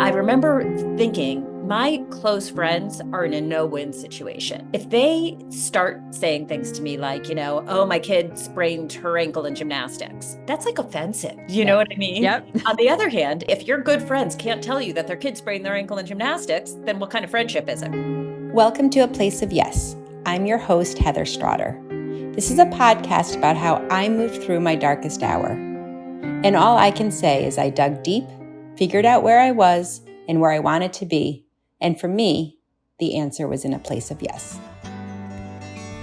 I remember thinking my close friends are in a no-win situation. If they start saying things to me like, oh, my kid sprained her ankle in gymnastics, that's like offensive. You know Yeah. what I mean? Yep. On the other hand, if your good friends can't tell you that their kid sprained their ankle in gymnastics, then what kind of friendship is it? Welcome to A Place of Yes. I'm your host, Heather Straughter. This is a podcast about how I moved through my darkest hour. And all I can say is I dug deep, figured out where I was and where I wanted to be. And for me, the answer was in a place of yes.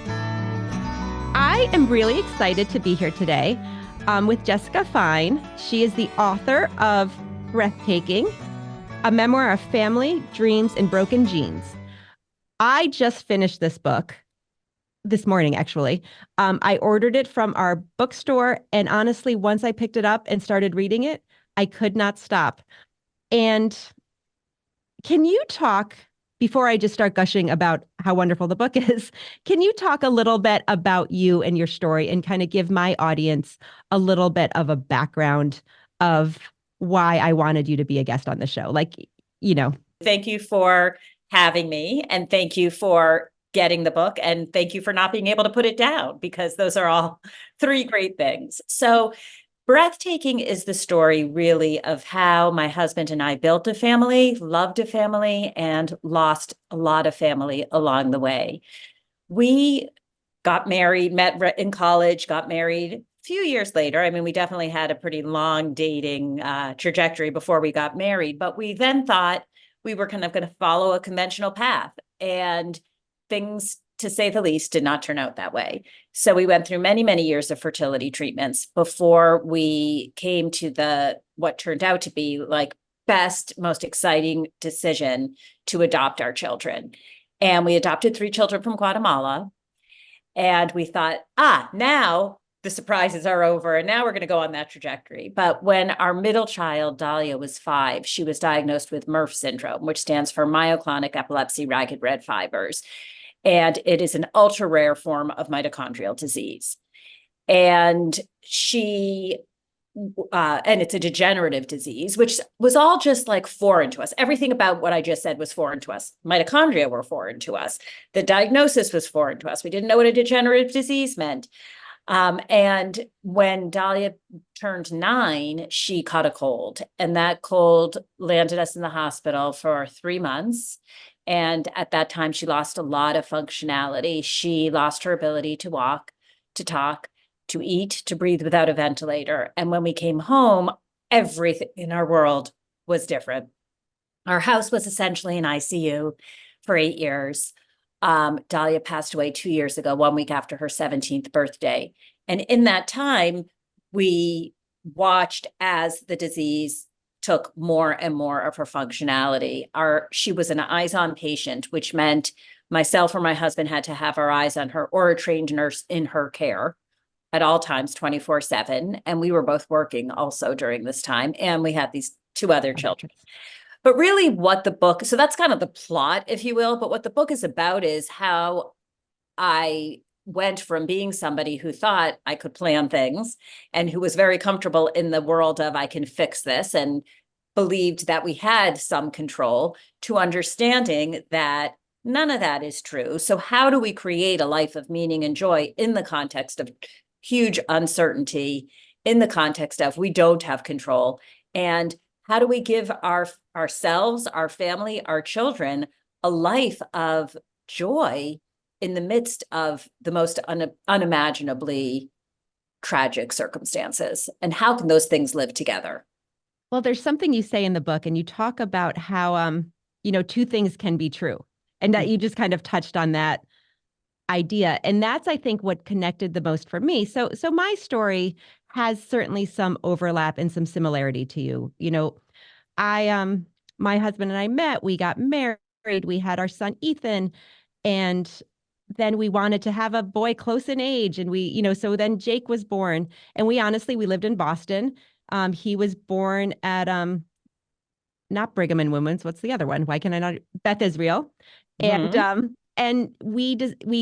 I am really excited to be here today with Jessica Fein. She is the author of Breathtaking, a memoir of family, dreams, and broken genes. I just finished this book this morning, actually. I ordered it from our bookstore, and honestly, once I picked it up and started reading it, I could not stop. And can you talk, before I just start gushing about how wonderful the book is, can you talk a little bit about you and your story and kind of give my audience a little bit of a background of why I wanted you to be a guest on the show? Thank you for having me, and thank you for getting the book, and thank you for not being able to put it down, because those are all three great things. So Breathtaking is the story really of how my husband and I built a family, loved a family, and lost a lot of family along the way. We got married, met in college, got married a few years later. I mean, we definitely had a pretty long dating trajectory before we got married, but we then thought we were kind of going to follow a conventional path, and things, to say the least, did not turn out that way. So we went through many, many years of fertility treatments before we came to what turned out to be like best, most exciting decision to adopt our children. And we adopted 3 children from Guatemala. And we thought, now the surprises are over, and now we're going to go on that trajectory. But when our middle child, Dahlia, was 5, she was diagnosed with MERRF Syndrome, which stands for myoclonic epilepsy ragged red fibers. And it is an ultra rare form of mitochondrial disease. And and it's a degenerative disease, which was all just like foreign to us. Everything about what I just said was foreign to us. Mitochondria were foreign to us. The diagnosis was foreign to us. We didn't know what a degenerative disease meant. And when Dahlia turned 9, she caught a cold, and that cold landed us in the hospital for 3 months. And at that time, she lost a lot of functionality. She lost her ability to walk, to talk, to eat, to breathe without a ventilator. And when we came home, everything in our world was different. Our house was essentially an ICU for 8 years. Dahlia passed away 2 years ago, 1 week after her 17th birthday. And in that time, we watched as the disease took more and more of her functionality. She was an eyes-on patient, which meant myself or my husband had to have our eyes on her, or a trained nurse in her care at all times, 24/7. And we were both working also during this time. And we had these 2 other children. But really so that's kind of the plot, if you will. But what the book is about is how I went from being somebody who thought I could plan things and who was very comfortable in the world of I can fix this and believed that we had some control, to understanding that none of that is true. So how do we create a life of meaning and joy in the context of huge uncertainty, in the context of we don't have control? And how do we give ourselves, our family, our children a life of joy in the midst of the most unimaginably tragic circumstances? And how can those things live together? Well, there's something you say in the book, and you talk about how, 2 things can be true, and that you just kind of touched on that idea. And that's, I think, what connected the most for me. So my story has certainly some overlap and some similarity to you. My husband and I met, we got married, we had our son, Ethan, and then we wanted to have a boy close in age. And so then Jake was born, and we lived in Boston. He was born at, not Brigham and Women's. What's the other one? Why can I not? Beth Israel. And, Mhm. And we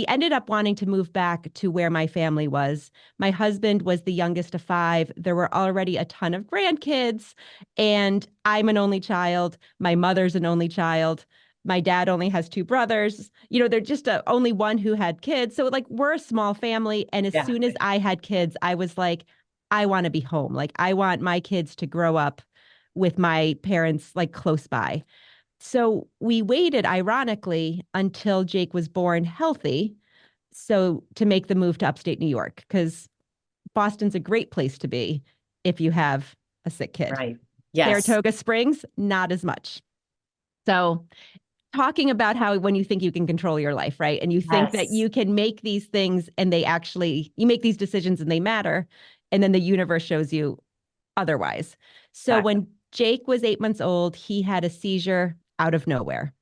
ended up wanting to move back to where my family was. My husband was the youngest of five. There were already a ton of grandkids, and I'm an only child. My mother's an only child. My dad only has two brothers. They're just only one who had kids. So like we're a small family. And as Yeah. soon as I had kids, I was like, I want to be home. Like I want my kids to grow up with my parents like close by. So we waited, ironically, until Jake was born healthy. So to make the move to upstate New York, because Boston's a great place to be if you have a sick kid. Right. Yes. Saratoga Springs, not as much. So talking about how when you think you can control your life, right? And you think that Yes. you can make these things and you make these decisions and they matter. And then the universe shows you otherwise. So Exactly. when Jake was 8 months old, he had a seizure out of nowhere.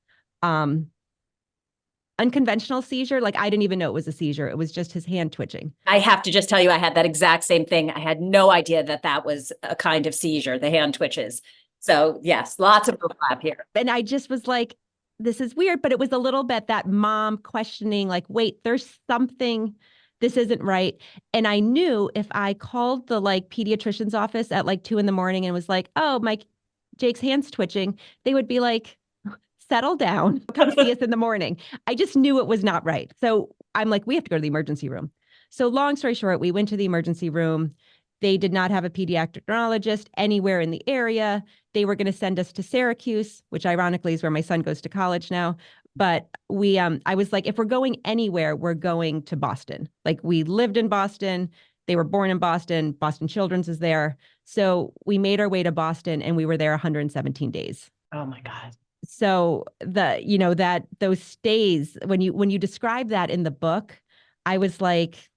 Unconventional seizure. Like I didn't even know it was a seizure. It was just his hand twitching. I have to just tell you, I had that exact same thing. I had no idea that that was a kind of seizure, the hand twitches. So yes, lots of overlap here. And I just was like, this is weird, but it was a little bit that mom questioning, like, wait, there's something, this isn't right. And I knew if I called the like pediatrician's office at like 2 a.m. and was like, oh, Jake's hand's twitching, they would be like, settle down, come see us in the morning. I just knew it was not right. So I'm like, we have to go to the emergency room. So long story short, we went to the emergency room. They did not have a pediatric neurologist anywhere in the area. They were going to send us to Syracuse, which ironically is where my son goes to college now. But I was like, if we're going anywhere, we're going to Boston. Like we lived in Boston. They were born in Boston. Boston Children's is there. So we made our way to Boston and we were there 117 days. Oh my God. So that those stays, when you describe that in the book, I was like,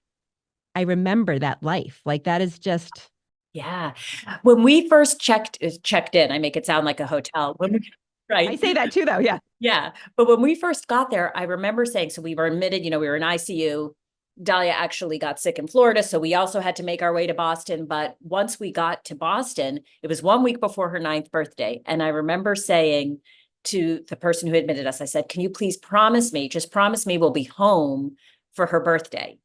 I remember that life. Like that is just. Yeah. When we first checked in, I make it sound like a hotel. Right. I say that too, though. Yeah. Yeah. But when we first got there, I remember saying, so we were admitted, we were in ICU. Dahlia actually got sick in Florida. So we also had to make our way to Boston. But once we got to Boston, it was 1 week before her 9th birthday. And I remember saying to the person who admitted us, I said, can you please just promise me we'll be home for her birthday?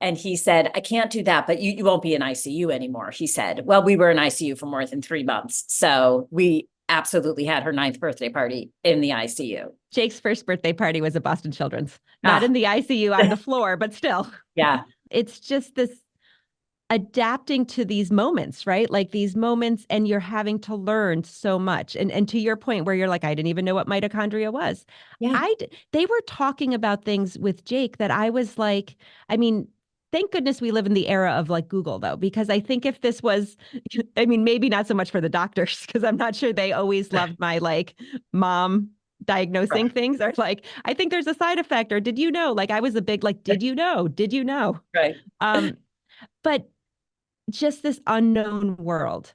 And he said, I can't do that, but you won't be in ICU anymore. He said, well, we were in ICU for more than 3 months. So we absolutely had her 9th birthday party in the ICU. Jake's first birthday party was at Boston Children's, not in the ICU on the floor, but still. Yeah. It's just this adapting to these moments, right? Like these moments, and you're having to learn so much. And to your point where you're like, I didn't even know what mitochondria was. Yeah. They were talking about things with Jake that I was like, I mean, thank goodness we live in the era of like Google though, because I think if this was, I mean, maybe not so much for the doctors, because I'm not sure they always loved my like mom diagnosing things, or like, I think there's a side effect, or did you know? Like I was a big like, did you know? Did you know? Right. But just this unknown world.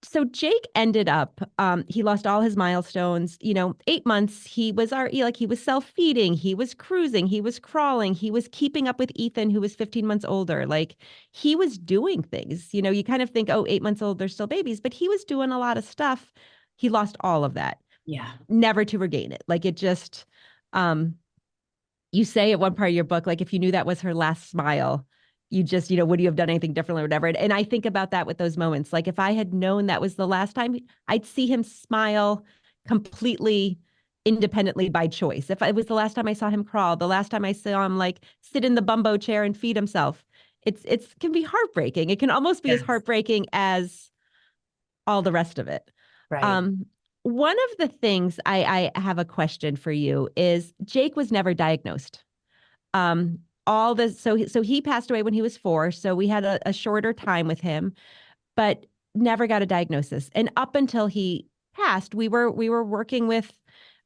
So Jake ended up, he lost all his milestones, 8 months. He was he was self-feeding, he was cruising, he was crawling, he was keeping up with Ethan, who was 15 months older. Like he was doing things, you kind of think, oh, 8 months old, they're still babies, but he was doing a lot of stuff. He lost all of that. Yeah. Never to regain it. Like it just, you say at one part of your book, like if you knew that was her last smile, you just, would you have done anything differently or whatever? And I think about that with those moments. Like if I had known that was the last time, I'd see him smile completely independently by choice. If it was the last time I saw him crawl, the last time I saw him like sit in the bumbo chair and feed himself, it's can be heartbreaking. It can almost be as heartbreaking as all the rest of it. Right. One of the things I have a question for you is Jake was never diagnosed. So he passed away when he was 4. So we had a shorter time with him, but never got a diagnosis. And up until he passed, we were working with,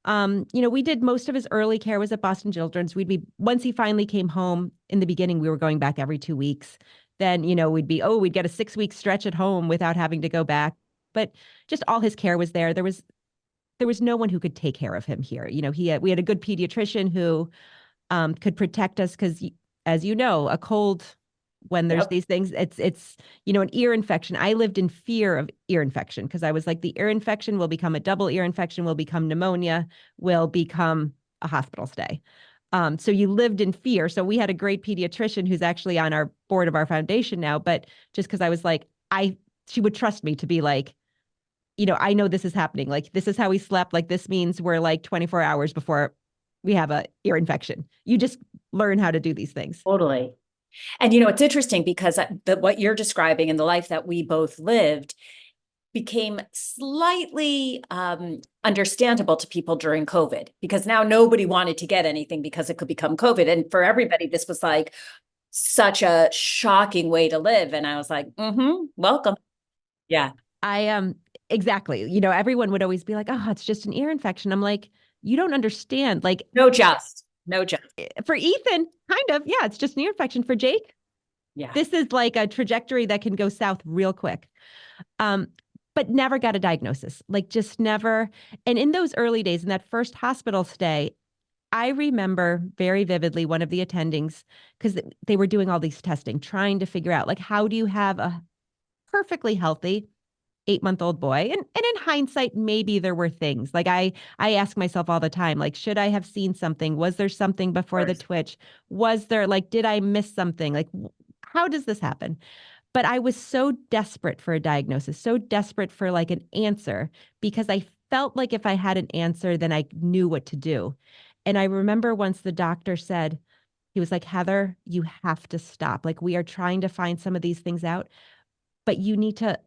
we did most of his early care was at Boston Children's. Once he finally came home in the beginning, we were going back every 2 weeks. Then, we'd get a 6-week stretch at home without having to go back. But just all his care was there. There was no one who could take care of him here. We had a good pediatrician who could protect us because, as you know, a cold, when there's these things, it's an ear infection. I lived in fear of ear infection because I was like, the ear infection will become a double ear infection, will become pneumonia, will become a hospital stay. So you lived in fear. So we had a great pediatrician who's actually on our board of our foundation now, but just because I was like, she would trust me to be like, I know this is happening. Like, this is how we slept. Like, this means we're like 24 hours before we have a ear infection. You just learn how to do these things. Totally. And it's interesting because what you're describing and the life that we both lived became slightly understandable to people during COVID, because now nobody wanted to get anything because it could become COVID. And for everybody, this was like such a shocking way to live. And I was like, welcome. Yeah. Exactly. Everyone would always be like, oh, it's just an ear infection. I'm like, you don't understand. Like, no just. For Ethan, kind of, yeah, it's just an ear infection. For Jake, yeah, this is like a trajectory that can go south real quick. But never got a diagnosis, like just never. And in those early days, in that first hospital stay, I remember very vividly one of the attendings, because they were doing all these testing, trying to figure out, like, how do you have a perfectly healthy 8-month-old boy? And in hindsight, maybe there were things like I ask myself all the time, like, should I have seen something? Was there something before the twitch? Was there, like, did I miss something? Like, how does this happen? But I was so desperate for a diagnosis, so desperate for like an answer, because I felt like if I had an answer, then I knew what to do. And I remember once the doctor said, he was like, Heather, you have to stop. Like, we are trying to find some of these things out, but you need to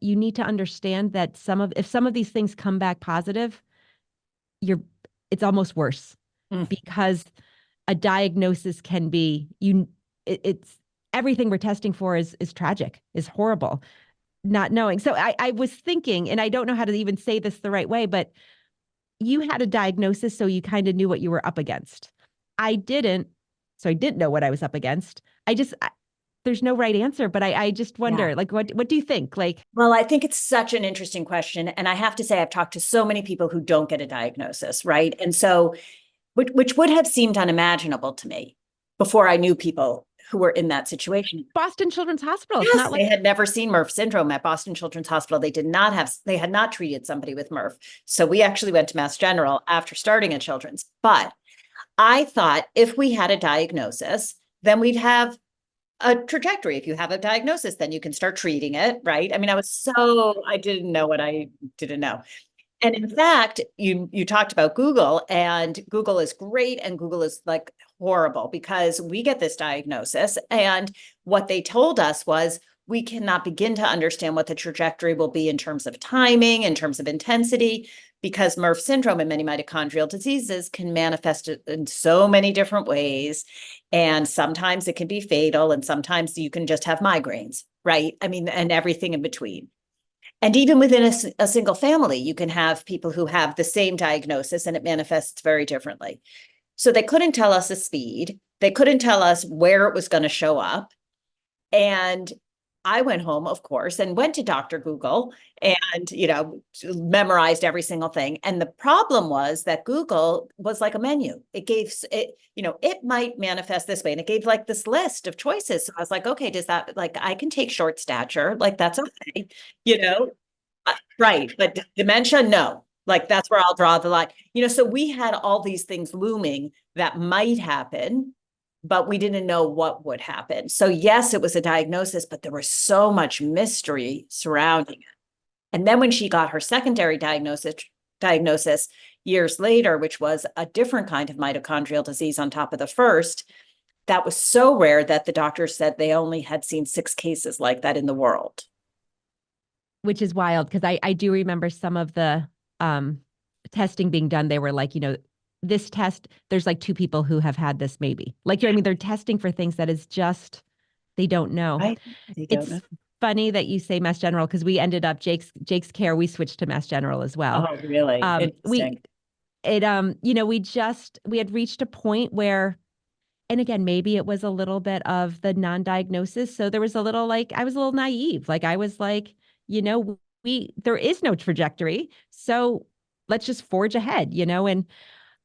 understand that if some of these things come back positive, it's almost worse, because a diagnosis can be, it's everything we're testing for is tragic, is horrible, not knowing. So I was thinking, and I don't know how to even say this the right way, but you had a diagnosis, so you kind of knew what you were up against. I didn't, so I didn't know what I was up against. There's no right answer, but I just wonder, like, what do you think? Like, well, I think it's such an interesting question. And I have to say, I've talked to so many people who don't get a diagnosis, right? And so, which would have seemed unimaginable to me before I knew people who were in that situation. Boston Children's Hospital. Yes, it's not like they had never seen MERRF syndrome at Boston Children's Hospital. They had not treated somebody with MERRF. So we actually went to Mass General after starting at Children's. But I thought if we had a diagnosis, then we'd have a trajectory. If you have a diagnosis, then you can start treating it, right? I mean, I didn't know what I didn't know. And in fact, you talked about Google, and Google is great and Google is like horrible, because we get this diagnosis and what they told us was we cannot begin to understand what the trajectory will be in terms of timing, in terms of intensity, because MERRF syndrome and many mitochondrial diseases can manifest in so many different ways. And sometimes it can be fatal, and sometimes you can just have migraines, right? I mean, and everything in between. And even within a single family, you can have people who have the same diagnosis and it manifests very differently. So they couldn't tell us the speed. They couldn't tell us where it was going to show up. And I went home, of course, and went to Dr. Google and, memorized every single thing. And the problem was that Google was like a menu. It gave it, it might manifest this way. And it gave like this list of choices. So I was like, okay, does that, like, I can take short stature, like that's okay, right. But dementia, no, like that's where I'll draw the line, so we had all these things looming that might happen, but we didn't know what would happen. So yes, it was a diagnosis, but there was so much mystery surrounding it. And then when she got her secondary diagnosis years later, which was a different kind of mitochondrial disease on top of the first, that was so rare that the doctors said they only had seen 6 cases like that in the world. Which is wild, because I do remember some of the testing being done. They were like, this test, there's like 2 people who have had this, maybe. Like, I mean, they're testing for things that is just, they don't know. Right? It's funny that you say Mass General, because we ended up, Jake's care, we switched to Mass General as well. Oh, really? We had reached a point where, and again, maybe it was a little bit of the non-diagnosis. So there was a little, like, I was a little naive. Like, I was like, there is no trajectory. So let's just forge ahead, and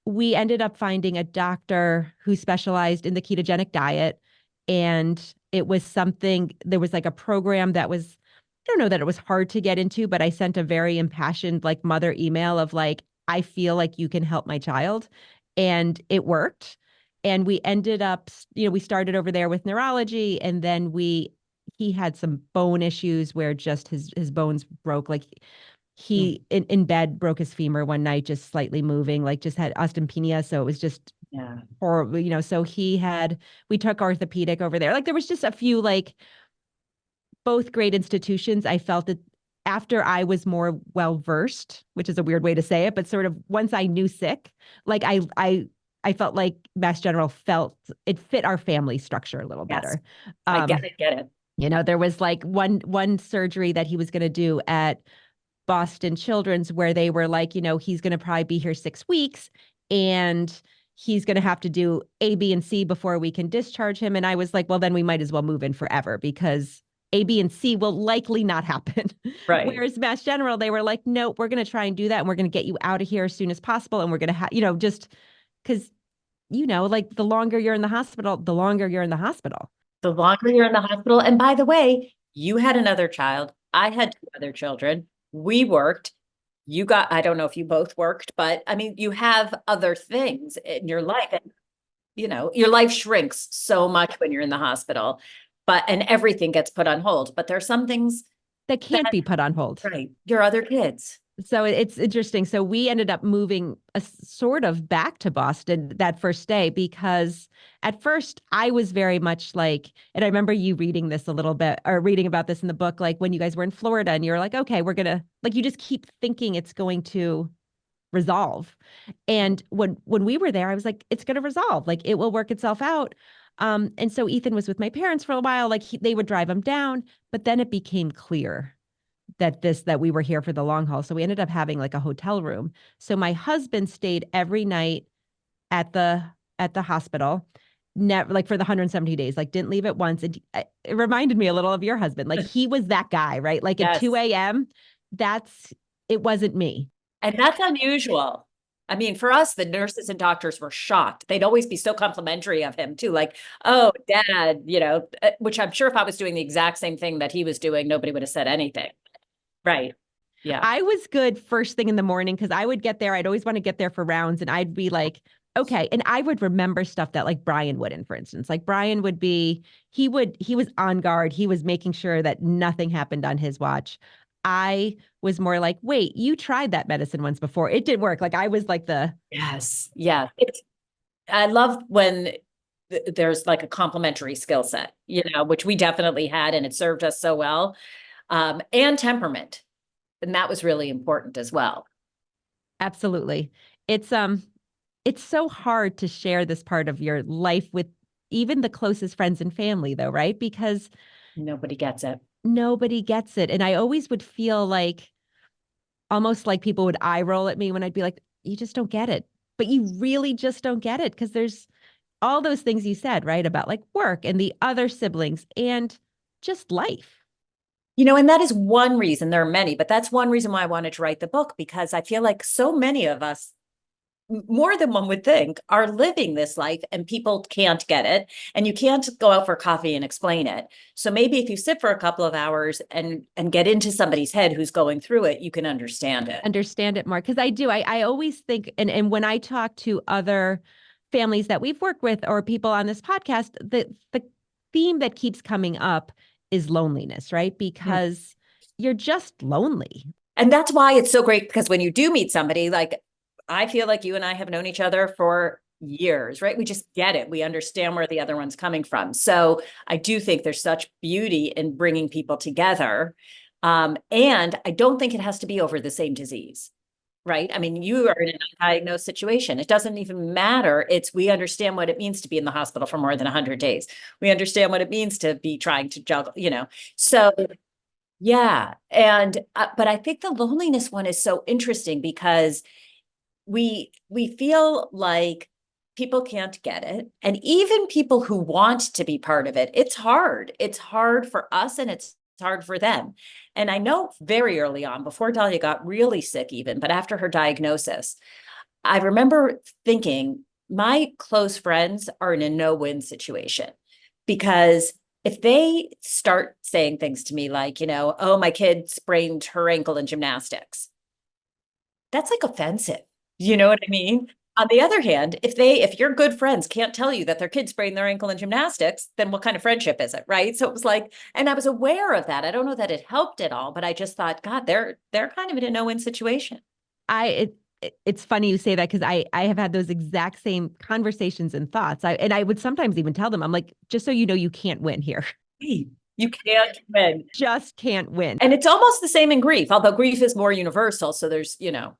we ended up finding a doctor who specialized in the ketogenic diet. And it was something, there was like a program that was, I don't know that it was hard to get into, but I sent a very impassioned, like, mother email of like, I feel like you can help my child. And it worked. And we ended up, we started over there with neurology, and then he had some bone issues where just his bones broke. Like he in bed broke his femur one night, just slightly moving, like just had osteopenia. So it was just horrible, so we took orthopedic over there. Like there was just a few, like both great institutions. I felt that after I was more well-versed, which is a weird way to say it, but sort of once I knew sick, like I felt like Mass General felt it fit our family structure a little better. I get it. There was like one surgery that he was going to do at Boston Children's where they were like, he's going to probably be here 6 weeks and he's going to have to do A, B, and C before we can discharge him. And I was like, well, then we might as well move in forever because A, B, and C will likely not happen. Right. Whereas Mass General, they were like, no, we're going to try and do that. And we're going to get you out of here as soon as possible. And we're going to just because, like the longer you're in the hospital, the longer you're in the hospital. The longer you're in the hospital. And by the way, you had another child. I had 2 other children. We worked. I don't know if you both worked, but I mean, you have other things in your life and, your life shrinks so much when you're in the hospital, and everything gets put on hold, but there are some things that can't be put on hold. Right. Your other kids. So it's interesting. So we ended up moving sort of back to Boston that first day because at first I was very much like, and I remember you reading this a little bit or reading about this in the book, like when you guys were in Florida and you're like, okay, we're going to, like, you just keep thinking it's going to resolve. And when we were there, I was like, it's going to resolve, like it will work itself out. And so Ethan was with my parents for a while, like they would drive him down, but then it became clear that we were here for the long haul. So we ended up having like a hotel room. So my husband stayed every night at the hospital, never, like for the 170 days, like didn't leave it once. And it reminded me a little of your husband. Like he was that guy, right? Like at 2 a.m. It wasn't me. And that's unusual. I mean, for us, the nurses and doctors were shocked. They'd always be so complimentary of him too. Like, oh, Dad, which I'm sure if I was doing the exact same thing that he was doing, nobody would have said anything. Right. Yeah. I was good first thing in the morning because I would get there. I'd always want to get there for rounds and I'd be like, okay. And I would remember stuff that like Brian wouldn't, for instance, like Brian would be, he was on guard. He was making sure that nothing happened on his watch. I was more like, wait, you tried that medicine once before. It didn't work. Like I was like Yes. Yeah. I love when there's like a complementary skill set, which we definitely had, and it served us so well. And temperament. And that was really important as well. Absolutely. It's so hard to share this part of your life with even the closest friends and family though, right? Because nobody gets it. Nobody gets it. And I always would feel like almost like people would eye roll at me when I'd be like, you just don't get it. But you really just don't get it because there's all those things you said, right? About like work and the other siblings and just life. And that is one reason. There are many, but that's one reason why I wanted to write the book, because I feel like so many of us, more than one would think, are living this life and people can't get it. And you can't go out for coffee and explain it. So maybe if you sit for a couple of hours and get into somebody's head who's going through it, you can understand it. Understand it more. Because I do. I always think, and when I talk to other families that we've worked with or people on this podcast, the theme that keeps coming up is loneliness, right? Because you're just lonely. And that's why it's so great, because when you do meet somebody, like I feel like you and I have known each other for years, right? We just get it. We understand where the other one's coming from. So I do think there's such beauty in bringing people together. And I don't think it has to be over the same disease, right? I mean, you are in an undiagnosed situation. It doesn't even matter. We understand what it means to be in the hospital for more than 100 days. We understand what it means to be trying to juggle, so yeah. And, but I think the loneliness one is so interesting because we feel like people can't get it. And even people who want to be part of it, it's hard. It's hard for us and it's hard for them. And I know very early on, before Dahlia got really sick even, but after her diagnosis, I remember thinking my close friends are in a no-win situation, because if they start saying things to me like, oh, my kid sprained her ankle in gymnastics, that's like offensive. You know what I mean? On the other hand, if your good friends can't tell you that their kid sprained their ankle in gymnastics, then what kind of friendship is it, right? So it was like, and I was aware of that. I don't know that it helped at all, but I just thought, God, they're kind of in a no-win situation. It's funny you say that because I have had those exact same conversations and thoughts. I would sometimes even tell them, I'm like, just so you know, you can't win here. You can't win. Just can't win. And it's almost the same in grief, although grief is more universal. So there's,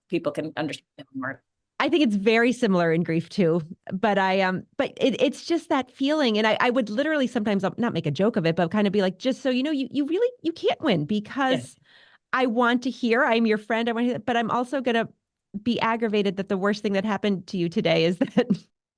people can understand it more. I think it's very similar in grief too, but it's just that feeling. And I would literally sometimes not make a joke of it, but kind of be like, just so you know, you really, you can't win because I want to hear, I'm your friend. I want to hear, but I'm also going to be aggravated that the worst thing that happened to you today is that.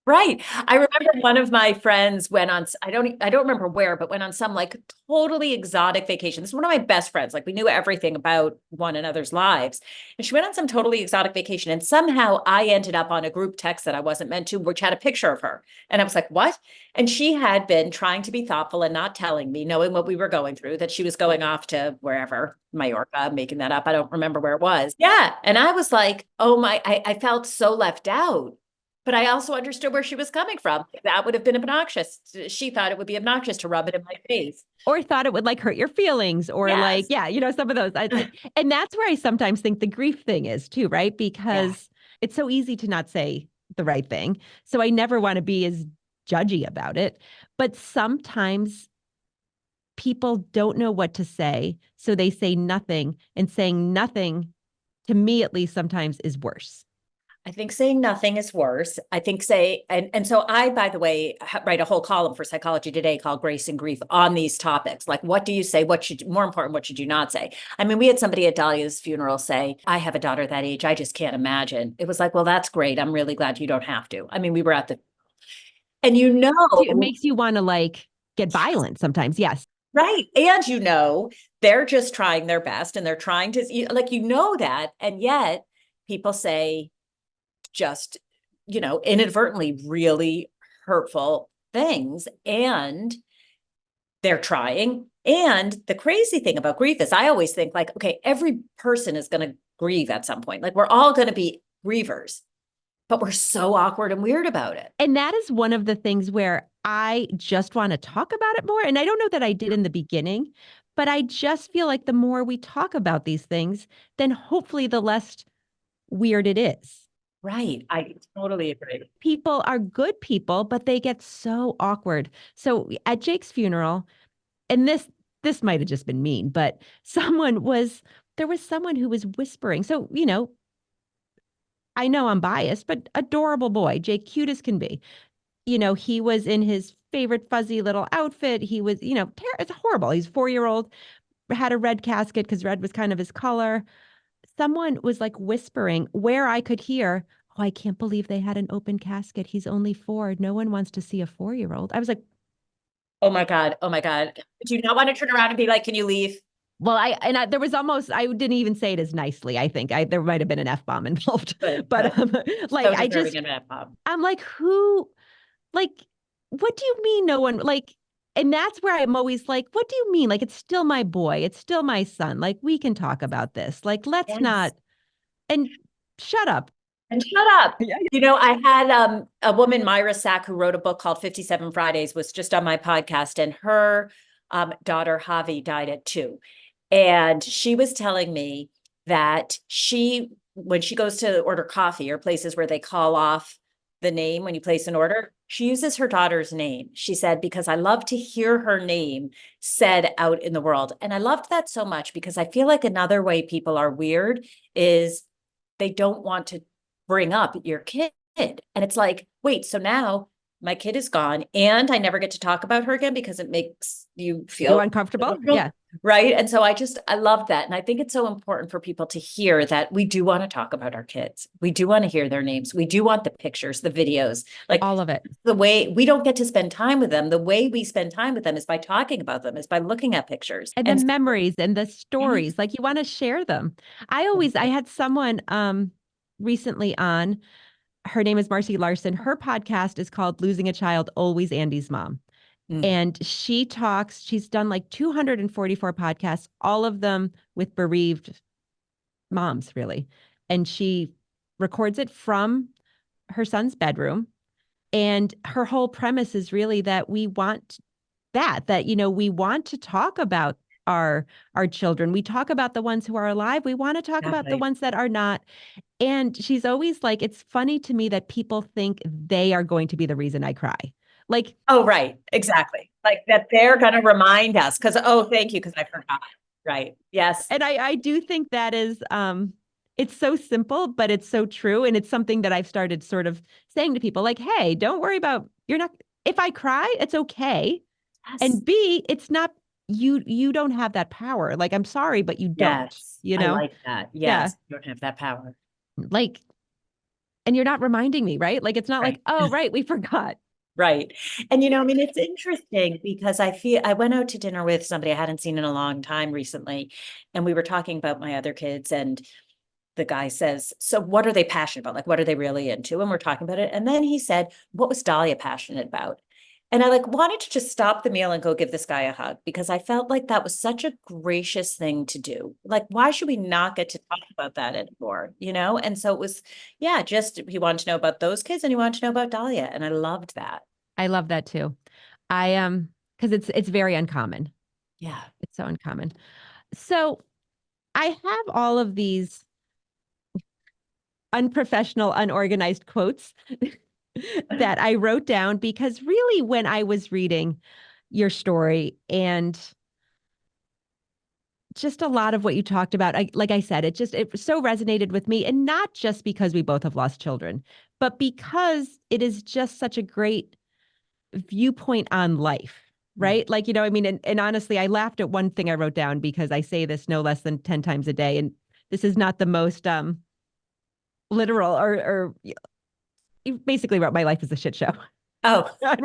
Right. I remember one of my friends went on, I don't remember where, but went on some like totally exotic vacation. This is one of my best friends. Like we knew everything about one another's lives. And she went on some totally exotic vacation. And somehow I ended up on a group text that I wasn't meant to, which had a picture of her. And I was like, what? And she had been trying to be thoughtful and not telling me, knowing what we were going through, that she was going off to wherever, Mallorca, making that up. I don't remember where it was. Yeah. And I was like, oh my, I felt so left out. But I also understood where she was coming from. That would have been obnoxious. She thought it would be obnoxious to rub it in my face. Or thought it would like hurt your feelings or like, some of those. And that's where I sometimes think the grief thing is too, right? Because it's so easy to not say the right thing. So I never want to be as judgy about it. But sometimes people don't know what to say. So they say nothing, and saying nothing, to me at least, sometimes is worse. I think saying nothing is worse. I think and so I, by the way, write a whole column for Psychology Today called Grace and Grief on these topics. Like, what do you say? More important, what should you not say? I mean, we had somebody at Dahlia's funeral say, I have a daughter that age. I just can't imagine. It was like, well, that's great. I'm really glad you don't have to. I mean, we were at and it makes you want to like get violent sometimes. Yes. Right. And they're just trying their best and they're trying to like, that. And yet people say, just, inadvertently really hurtful things, and they're trying. And the crazy thing about grief is I always think like, okay, every person is going to grieve at some point. Like we're all going to be grievers, but we're so awkward and weird about it. And that is one of the things where I just want to talk about it more. And I don't know that I did in the beginning, but I just feel like the more we talk about these things, then hopefully the less weird it is. Right. I totally agree. People are good people, but they get so awkward. So at Jake's funeral, and this might have just been mean, but there was someone who was whispering. So, I know I'm biased, but adorable boy, Jake, cute as can be. He was in his favorite fuzzy little outfit. He was, it's horrible. He's 4-year-old, had a red casket because red was kind of his color. Someone was like whispering where I could hear, oh, I can't believe they had an open casket. He's only 4. No one wants to see a 4-year-old. I was like, oh my God. Oh my God. Do you not want to turn around and be like, can you leave? Well, there was almost, I didn't even say it as nicely. I think there might've been an F-bomb involved, but like, I'm like, what do you mean? No one and that's where I'm always like, what do you mean? Like, it's still my boy. It's still my son. Like, we can talk about this. Like, let's not, and shut up. And shut up. I had a woman, Myra Sack, who wrote a book called 57 Fridays, was just on my podcast, and her daughter, Javi, died at 2. And she was telling me that when she goes to order coffee or places where they call off the name when you place an order, she uses her daughter's name. She said, because I love to hear her name said out in the world. And I loved that so much because I feel like another way people are weird is they don't want to bring up your kid. And it's like, wait, so now my kid is gone and I never get to talk about her again because it makes you feel uncomfortable. Yeah. Right. And so I love that. And I think it's so important for people to hear that we do want to talk about our kids. We do want to hear their names. We do want the pictures, the videos, like all of it. The way we don't get to spend time with them. The way we spend time with them is by talking about them, is by looking at pictures and the memories and the stories. Like you want to share them. I had someone recently on, her name is Marcy Larson. Her podcast is called Losing a Child, Always Andy's Mom. And she's done like 244 podcasts, all of them with bereaved moms, really. And she records it from her son's bedroom. And her whole premise is really that we want that, we want to talk about our children. We talk about the ones who are alive. We want to talk about the Exactly. ones that are not. And she's always like, it's funny to me that people think they are going to be the reason I cry. Like, Oh, right. Exactly. Like that they're going to remind us because, oh, thank you, because I forgot. Right. Yes. and I do think that is it's so simple, but it's so true. And it's something that I've started sort of saying to people like, hey, don't worry about you're not if I cry, it's okay. Yes. And B, it's not you don't have that power. Like, I'm sorry, but you don't, Yes. I like that. Yeah. Yes. You don't have that power. Like, and you're not reminding me, right? Like, it's not like, Right. oh, right, we forgot. Right. And, I mean, it's interesting because I went out to dinner with somebody I hadn't seen in a long time recently, and we were talking about my other kids, and the guy says, so what are they passionate about? Like, what are they really into? And we're talking about it. And then he said, what was Dahlia passionate about? And I like wanted to just stop the meal and go give this guy a hug because I felt like that was such a gracious thing to do. Like, why should we not get to talk about that anymore? And so it was, yeah, just he wanted to know about those kids and he wanted to know about Dahlia. And I loved that. I love that too. I because it's very uncommon. Yeah. It's so uncommon. So I have all of these unprofessional, unorganized quotes that I wrote down because really when I was reading your story and just a lot of what you talked about, like I said, it so resonated with me. And not just because we both have lost children, but because it is just such a great viewpoint on life, Mm. right? Like, I mean, and honestly, I laughed at one thing I wrote down because I say this no less than 10 times a day. And this is not the most literal or you basically wrote my life is a shit show. Oh, I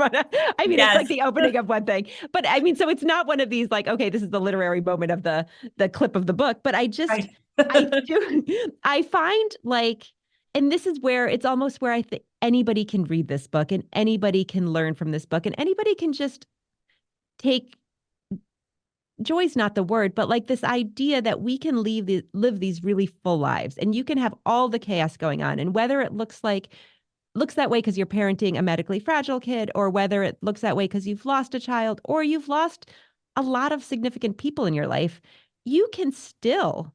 mean, it's like yes. the opening of one thing, but I mean, so it's not one of these like, okay, this is the literary moment of the clip of the book, but Right. I do, I find like, and this is where it's almost where I think anybody can read this book and anybody can learn from this book and anybody can just take joy's not the word, but like this idea that we can live these really full lives and you can have all the chaos going on. And whether it looks that way because you're parenting a medically fragile kid, or whether it looks that way because you've lost a child or you've lost a lot of significant people in your life, you can still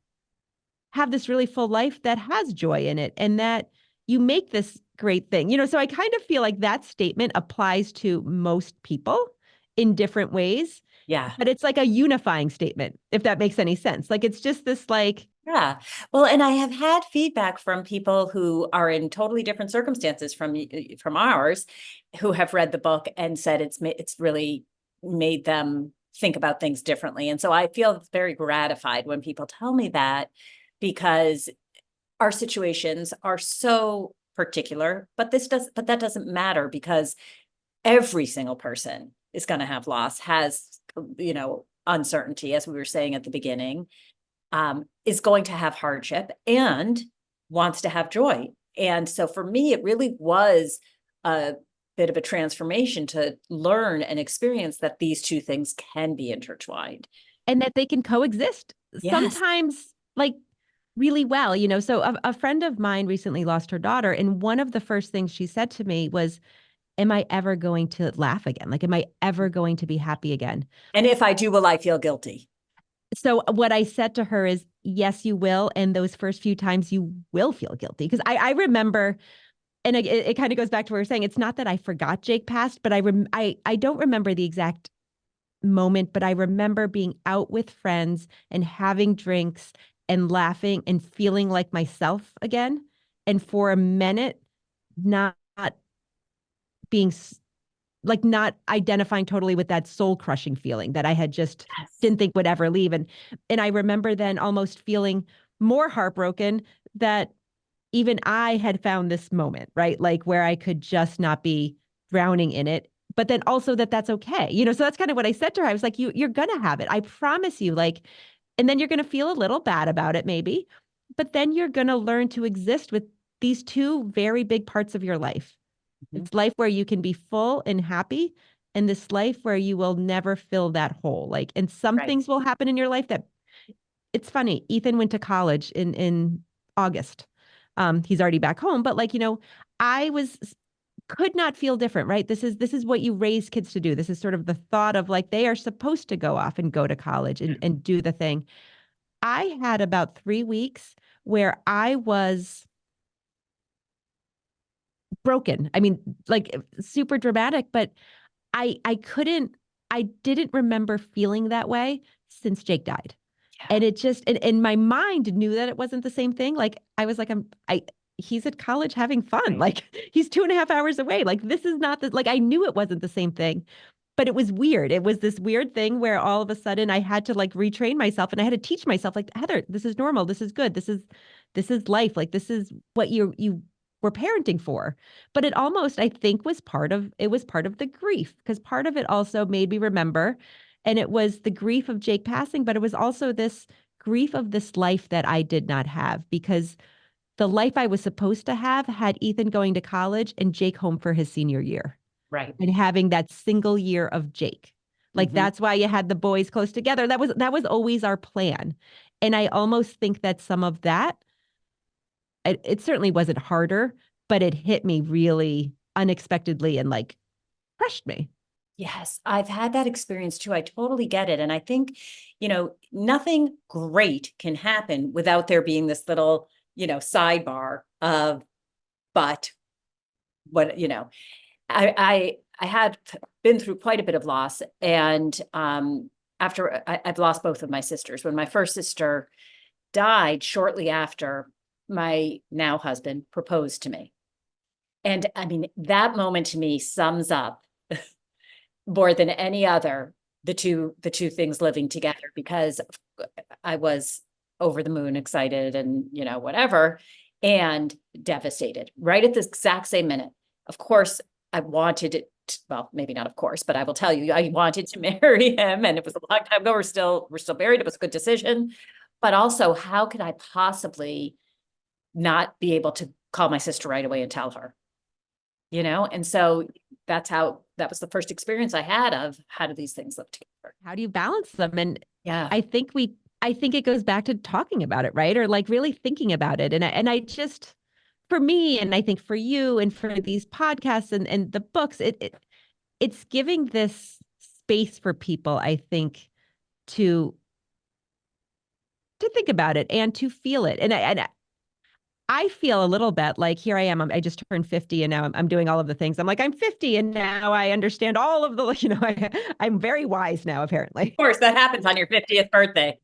have this really full life that has joy in it and that you make this great thing. So I kind of feel like that statement applies to most people in different ways, Yeah. but it's like a unifying statement, if that makes any sense. Like it's just this like, Yeah. Well, and I have had feedback from people who are in totally different circumstances from ours, who have read the book and said it's really made them think about things differently. And so I feel very gratified when people tell me that because our situations are so particular, but that doesn't matter because every single person is going to have loss, has, uncertainty, as we were saying at the beginning, is going to have hardship and wants to have joy. And so for me, it really was a bit of a transformation to learn and experience that these two things can be intertwined. and that they can coexist Yes. sometimes like really well. So a friend of mine recently lost her daughter. And one of the first things she said to me was, am I ever going to laugh again? Like, am I ever going to be happy again? And if I do, will I feel guilty? So what I said to her is, yes, you will. And those first few times you will feel guilty. Because I remember, and it kind of goes back to what we are saying. It's not that I forgot Jake passed, but I don't remember the exact moment, but I remember being out with friends and having drinks and laughing and feeling like myself again. And for a minute, not being like not identifying totally with that soul crushing feeling that I had just Yes. didn't think would ever leave. And I remember then almost feeling more heartbroken that even I had found this moment, right? Like where I could just not be drowning in it. But then also that's okay. So that's kind of what I said to her. I was like, you're gonna have it. I promise you, like, and then you're gonna feel a little bad about it, maybe, but then you're gonna learn to exist with these two very big parts of your life. Mhm. It's life where you can be full and happy, and this life where you will never fill that hole. Like, and some Right. things will happen in your life that it's funny. Ethan went to college in August. He's already back home, but like, I could not feel different, right? This is what you raise kids to do. This is sort of the thought of like, they are supposed to go off and go to college and do the thing. I had about 3 weeks where I was broken. I mean, like super dramatic, but I didn't remember feeling that way since Jake died. And it just, and my mind knew that it wasn't the same thing. Like I was like, he's at college having fun. Like he's 2.5 hours away. Like this is not like, I knew it wasn't the same thing, but it was weird. It was this weird thing where all of a sudden I had to like retrain myself and I had to teach myself like, Heather, this is normal. This is good. This is life. Like this is what you were parenting for. But it almost, I think, was part of the grief, because part of it also made me remember, and it was the grief of Jake passing, but it was also this grief of this life that I did not have, because the life I was supposed to have had Ethan going to college and Jake home for his senior year. Right. And having that single year of Jake. Like that's why you had the boys close together. That was always our plan. And I almost think that some of that, it certainly wasn't harder, but it hit me really unexpectedly and like crushed me. Yes, I've had that experience too. I totally get it. And I think, nothing great can happen without there being this little, sidebar of, but what, I had been through quite a bit of loss. And after I've lost both of my sisters. When my first sister died, shortly after, my now husband proposed to me. And I mean, that moment to me sums up more than any other the two things living together, because I was over the moon excited and whatever, and devastated right at the exact same minute. Of course, I wanted it. Well, maybe not of course, but I will tell you, I wanted to marry him, and it was a long time ago. We're still married. It was a good decision. But also, how could I possibly not be able to call my sister right away and tell her? And so that was the first experience I had of how do these things live together? How do you balance them? And Yeah. I think it goes back to talking about it, right? Or like really thinking about it. And I just, for me, and I think for you and for these podcasts and the books, it's giving this space for people, I think, to think about it and to feel it. And I feel a little bit like here I am. I just turned 50 and now I'm doing all of the things. I'm like, I'm 50 and now I understand all of the, I'm very wise now, apparently. Of course, that happens on your 50th birthday.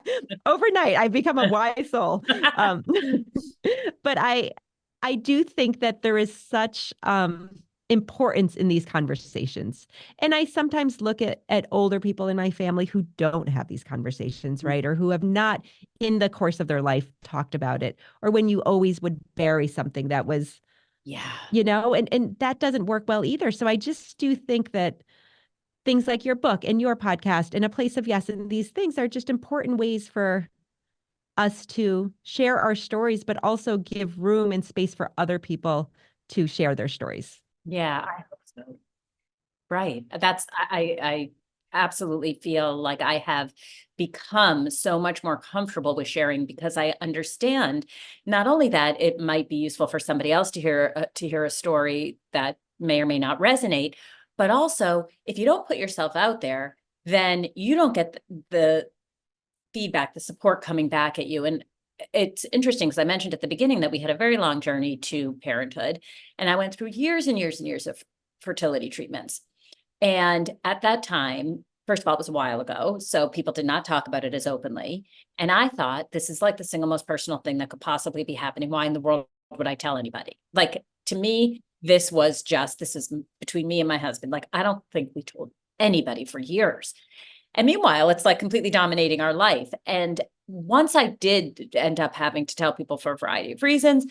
Overnight, I've become a wise soul. But I do think that there is such importance in these conversations. And I sometimes look at older people in my family who don't have these conversations, right? Or who have not in the course of their life talked about it, or when you always would bury something that was, and that doesn't work well either. So I just do think that things like your book and your podcast and A Place of Yes, and these things are just important ways for us to share our stories, but also give room and space for other people to share their stories. Yeah, I hope so. Right. I absolutely feel like I have become so much more comfortable with sharing, because I understand not only that it might be useful for somebody else to hear a story that may or may not resonate, but also if you don't put yourself out there, then you don't get the feedback, the support coming back at you. And it's interesting because I mentioned at the beginning that we had a very long journey to parenthood, and I went through years and years and years of fertility treatments. And at that time, first of all, it was a while ago, so people did not talk about it as openly. And I thought, this is like the single most personal thing that could possibly be happening. Why in the world would I tell anybody? Like, to me, this is between me and my husband. Like, I don't think we told anybody for years. And meanwhile, it's like completely dominating our life. And once I did end up having to tell people for a variety of reasons,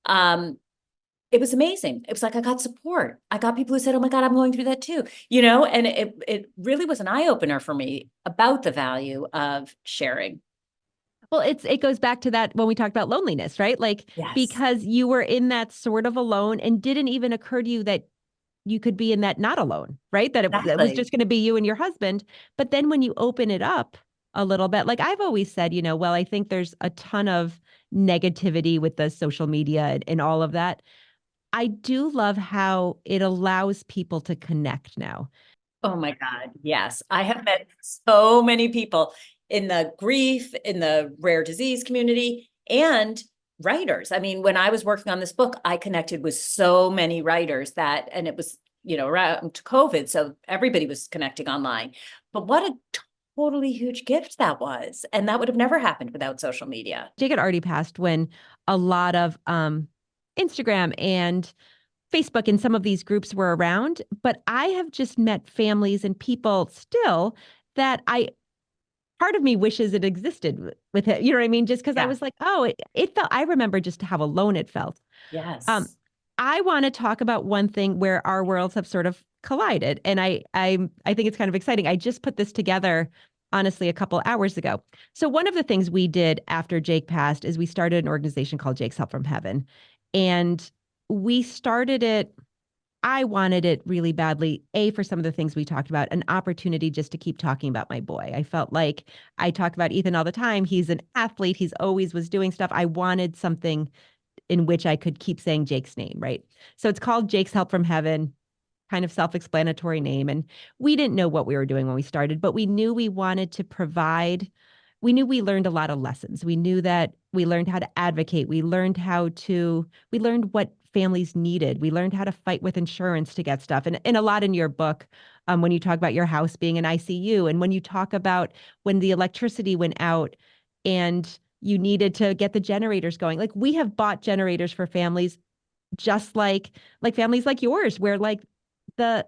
it was amazing. It was like I got support. I got people who said, "Oh my God, I'm going through that too," and it really was an eye opener for me about the value of sharing. Well, it goes back to that when we talked about loneliness, right? Like, Yes. Because you were in that sort of alone and didn't even occur to you that you could be in that not alone, right? That it was Exactly. just going to be you and your husband. But then when you open it up, a little bit. Like I've always said, well, I think there's a ton of negativity with the social media and all of that. I do love how it allows people to connect now. Oh my God. Yes. I have met so many people in the grief, in the rare disease community, and writers. I mean, when I was working on this book, I connected with so many writers and it was, around COVID. So everybody was connecting online. But what a totally huge gift that was. And that would have never happened without social media. Jake had already passed when a lot of Instagram and Facebook and some of these groups were around, but I have just met families and people still that part of me wishes it existed with it. You know what I mean? Just because I Yeah. was like, oh, it felt, I remember just how alone it felt. Um, Yes. I want to talk about one thing where our worlds have sort of collided. And I think it's kind of exciting. I just put this together, honestly, a couple hours ago. So one of the things we did after Jake passed is we started an organization called Jake's Help from Heaven. And we started it, I wanted it really badly, for some of the things we talked about, an opportunity just to keep talking about my boy. I felt like I talk about Ethan all the time. He's an athlete. He's always was doing stuff. I wanted something in which I could keep saying Jake's name, right? So it's called Jake's Help from Heaven, kind of self-explanatory name. And we didn't know what we were doing when we started, but we knew we wanted to provide, we knew we learned a lot of lessons. We knew that we learned how to advocate. We learned what families needed. We learned how to fight with insurance to get stuff. And a lot in your book, when you talk about your house being an ICU, and when you talk about when the electricity went out and you needed to get the generators going. Like we have bought generators for families just like families like yours, where like the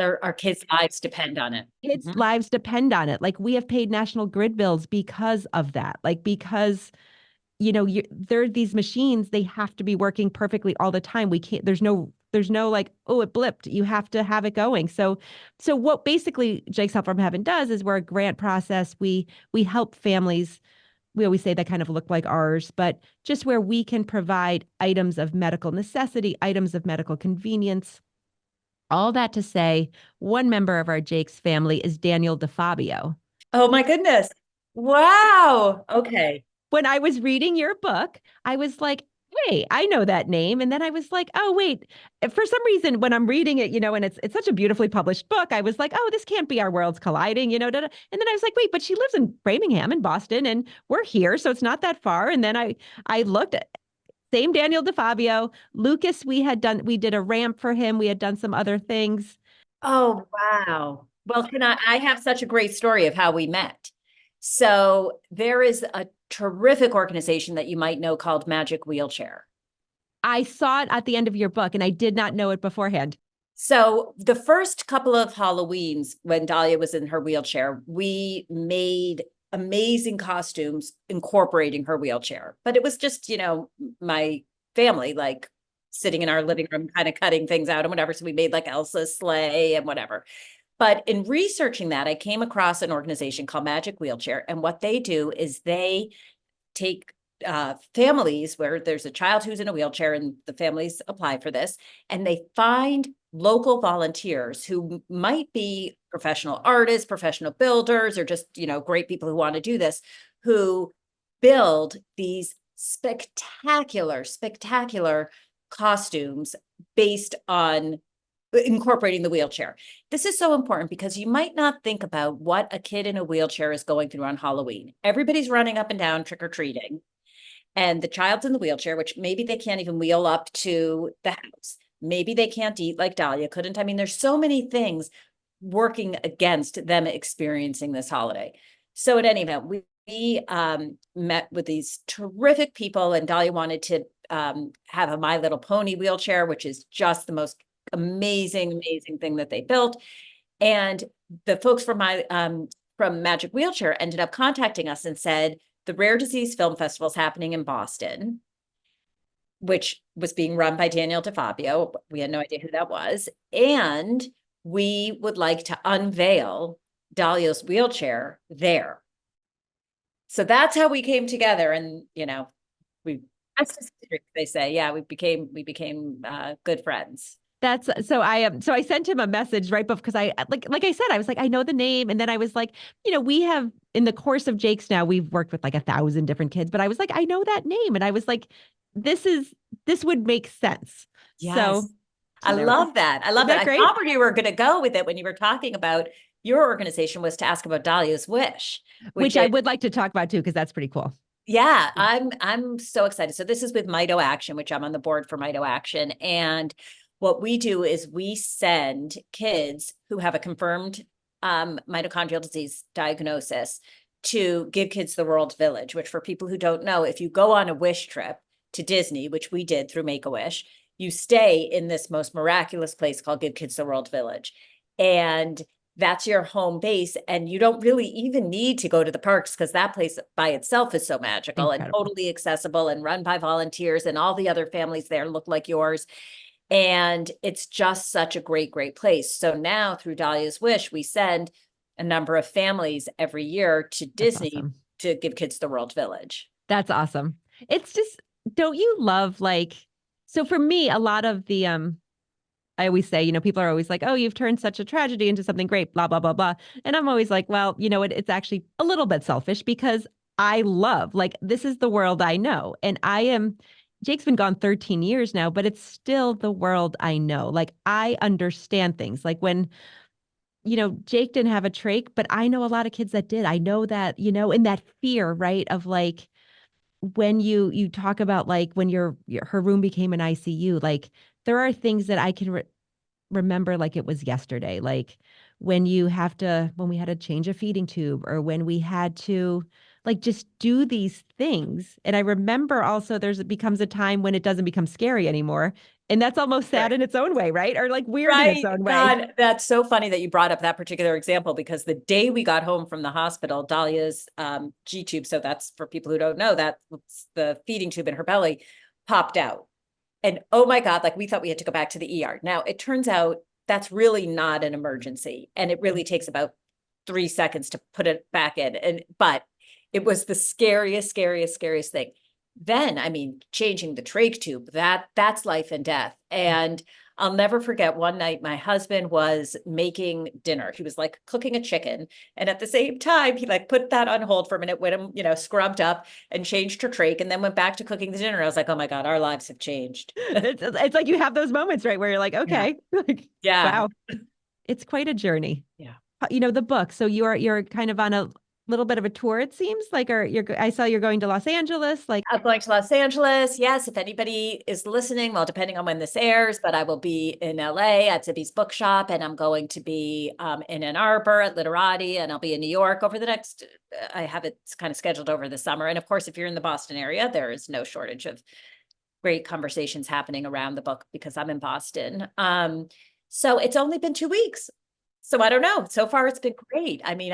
Our kids' lives depend on it. kids' Mhm. lives depend on it. Like we have paid national grid bills because of that. Like because there are these machines, they have to be working perfectly all the time. We can't, there's no like, oh, it blipped. You have to have it going. So what basically Jake's Help from Heaven does is we're a grant process. We help families. We always say that kind of look like ours, but just where we can provide items of medical necessity, items of medical convenience. All that to say, one member of our Jake's family is Daniel DeFabio. Oh my goodness. Wow. Okay. When I was reading your book, I was like, hey, I know that name. And then I was like, oh, wait, for some reason, when I'm reading it, and it's such a beautifully published book, I was like, oh, this can't be our worlds colliding, da, da. And then I was like, wait, but she lives in Framingham in Boston and we're here. So it's not that far. And then I looked at same Daniel DeFabio, Lucas, we did a ramp for him. We had done some other things. Oh, wow. Well, I have such a great story of how we met. So there is a terrific organization that you might know called Magic Wheelchair. I saw it at the end of your book and I did not know it beforehand. So the first couple of Halloweens when Dahlia was in her wheelchair, we made amazing costumes incorporating her wheelchair. But it was just, my family, like sitting in our living room, kind of cutting things out and whatever. So we made like Elsa's sleigh and whatever. But in researching that, I came across an organization called Magic Wheelchair. And what they do is they take families where there's a child who's in a wheelchair and the families apply for this, and they find local volunteers who might be professional artists, professional builders, or just, great people who want to do this, who build these spectacular, spectacular costumes based on incorporating the wheelchair. This is so important because you might not think about what a kid in a wheelchair is going through on Halloween. Everybody's running up and down trick-or-treating, and the child's in the wheelchair, which maybe they can't even wheel up to the house. Maybe they can't eat like Dahlia couldn't. I mean, there's so many things working against them experiencing this holiday. So at any event, we met with these terrific people, and Dahlia wanted to have a My Little Pony wheelchair, which is just the most amazing thing that they built. And the folks from Magic Wheelchair ended up contacting us and said, the Rare Disease Film Festival is happening in Boston, which was being run by Daniel DeFabio. We had no idea who that was. And we would like to unveil Dahlia's wheelchair there. So that's how we came together. And, they say, yeah, we became good friends. That's so I sent him a message right before because I like I said I was like I know the name and then I was like we have in the course of Jake's now we've worked with like 1,000 different kids but I was like I know that name and I was like this would make sense. Yes. So I there we go. love that. I Isn't love that. that I great? thought where you were going to go with it when you were talking about your organization was to ask about Dahlia's Wish, which Which I is, would like to talk about too because that's pretty cool. yeah, I'm so excited. So this is with Mito Action, which I'm on the board for Mito Action. And what we do is we send kids who have a confirmed mitochondrial disease diagnosis to Give Kids the World Village, which for people who don't know, if you go on a wish trip to Disney, which we did through Make-A-Wish, you stay in this most miraculous place called Give Kids the World Village. And that's your home base. And you don't really even need to go to the parks because that place by itself is so magical and Incredible. totally accessible and run by volunteers, and all the other families there look like yours. And it's just such a great, great place. So now through Dahlia's Wish, we send a number of families every year to That's Disney awesome. to Give Kids the World Village. That's awesome. It's just don't you love like so for me a lot of the I always say, people are always like, oh, you've turned such a tragedy into something great, blah, blah, blah, blah. And I'm always like, well, it's actually a little bit selfish because I love, like, this is the world I know. And Jake's been gone 13 years now, but it's still the world I know. Like, I understand things. Like when, Jake didn't have a trach, but I know a lot of kids that did. I know that, in that fear, right, of like, when you talk about like when her room became an ICU, like there are things that I can remember like it was yesterday. Like when we had to change a feeding tube or when we had to like just do these things. And I remember also it becomes a time when it doesn't become scary anymore. And that's almost sad in its own way, right? Or like weird in its Right. own way. God, that's so funny that you brought up that particular example because the day we got home from the hospital, Dahlia's G tube, so that's for people who don't know, that the feeding tube in her belly popped out. And oh my God, like we thought we had to go back to the ER. Now it turns out that's really not an emergency. And it really takes about 3 seconds to put it back in. But it was the scariest, scariest, scariest thing. Then, I mean, changing the trach tube, that's life and death. And I'll never forget one night my husband was making dinner. He was like cooking a chicken. And at the same time, he like put that on hold for a minute, went him, scrubbed up and changed her trach and then went back to cooking the dinner. I was like, oh my God, our lives have changed. It's like you have those moments, right? Where you're like, Yeah. okay, like, Yeah. wow, it's quite a journey. Yeah. The book. So you're kind of on a little bit of a tour, it seems like, or I saw you're going to Los Angeles. Like, I'm going to Los Angeles. Yes, if anybody is listening, well, depending on when this airs, but I will be in LA at Zibby's Bookshop, and I'm going to be in Ann Arbor at Literati, and I'll be in New York over the next, I have it kind of scheduled over the summer. And of course, if you're in the Boston area, there is no shortage of great conversations happening around the book because I'm in Boston. So it's only been 2 weeks. So I don't know. So far, it's been great. I mean,